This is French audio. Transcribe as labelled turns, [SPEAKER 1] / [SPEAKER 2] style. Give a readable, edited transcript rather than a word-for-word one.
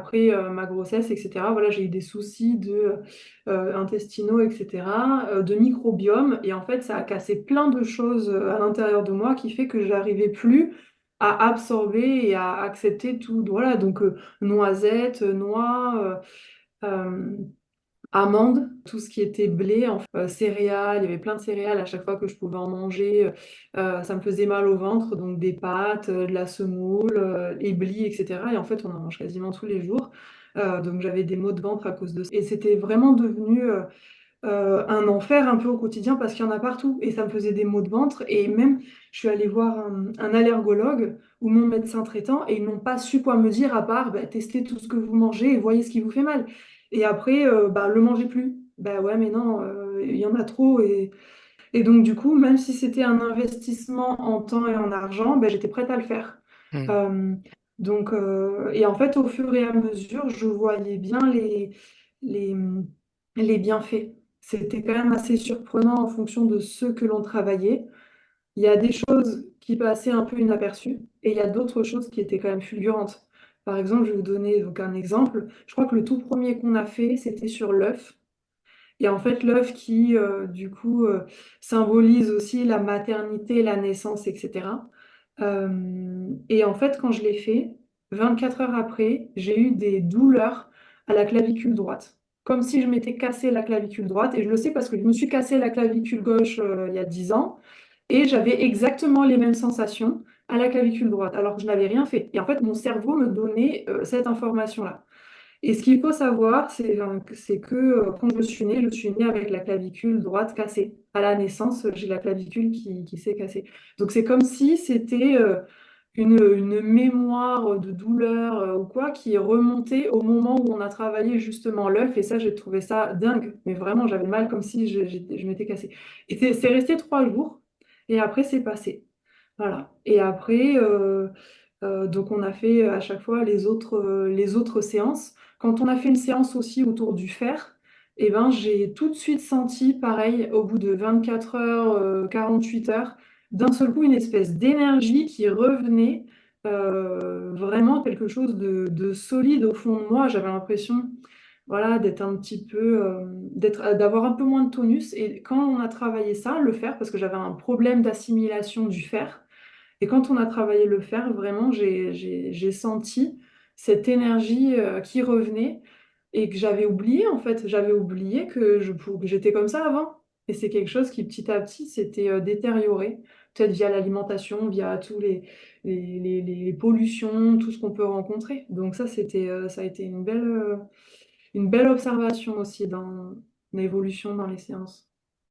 [SPEAKER 1] Après ma grossesse, etc., voilà, j'ai eu des soucis intestinaux, etc., de microbiome. Et en fait, ça a cassé plein de choses à l'intérieur de moi qui fait que j'arrivais plus à absorber et à accepter tout. Voilà, donc noisettes, noix, euh, amandes, tout ce qui était blé, céréales, il y avait plein de céréales à chaque fois que je pouvais en manger. Ça me faisait mal au ventre, donc des pâtes, de la semoule, éblis, etc. Et en fait, on en mange quasiment tous les jours. Donc j'avais des maux de ventre à cause de ça. Et c'était vraiment devenu un enfer un peu au quotidien parce qu'il y en a partout. Et ça me faisait des maux de ventre. Et même, je suis allée voir un allergologue ou mon médecin traitant et ils n'ont pas su quoi me dire à part bah, tester tout ce que vous mangez et voyez ce qui vous fait mal. Et après, bah, le mangez plus. Bah ouais, mais non, il y en a trop. Et donc, du coup, même si c'était un investissement en temps et en argent, bah, j'étais prête à le faire.
[SPEAKER 2] Hmm.
[SPEAKER 1] Euh, et en fait, au fur et à mesure, je voyais bien les, les bienfaits. C'était quand même assez surprenant en fonction de ce que l'on travaillait. Il y a des choses qui passaient un peu inaperçues et il y a d'autres choses qui étaient quand même fulgurantes. Par exemple, je vais vous donner donc un exemple. Je crois que le tout premier qu'on a fait, c'était sur l'œuf. Et en fait, l'œuf qui, du coup, symbolise aussi la maternité, la naissance, etc. Et en fait, quand je l'ai fait, 24 heures après, j'ai eu des douleurs à la clavicule droite. Comme si je m'étais cassé la clavicule droite. Et je le sais parce que je me suis cassé la clavicule gauche il y a 10 ans. Et j'avais exactement les mêmes sensations à la clavicule droite, alors que je n'avais rien fait. Et en fait, mon cerveau me donnait cette information-là. Et ce qu'il faut savoir, c'est que quand je suis née avec la clavicule droite cassée. À la naissance, j'ai la clavicule qui s'est cassée. Donc c'est comme si c'était une mémoire de douleur ou quoi qui est remontée au moment où on a travaillé justement l'œuf. Et ça, j'ai trouvé ça dingue. Mais vraiment, j'avais mal comme si je m'étais cassée. Et c'est resté 3 jours. Et après, c'est passé. Voilà. Et après, donc on a fait à chaque fois les autres séances. Quand on a fait une séance aussi autour du fer, eh ben, j'ai tout de suite senti, pareil, au bout de 24 heures, 48 heures, d'un seul coup, une espèce d'énergie qui revenait, vraiment quelque chose de solide au fond de moi. J'avais l'impression, voilà, d'être un petit peu, d'avoir un peu moins de tonus. Et quand on a travaillé ça, le fer, parce que j'avais un problème d'assimilation du fer, et quand on a travaillé le fer, vraiment, j'ai senti cette énergie qui revenait et que j'avais oublié, en fait. J'avais oublié que j'étais comme ça avant. Et c'est quelque chose qui, petit à petit, s'était détérioré, peut-être via l'alimentation, via tous les pollutions, tout ce qu'on peut rencontrer. Donc ça a été une belle observation aussi dans l'évolution dans les séances.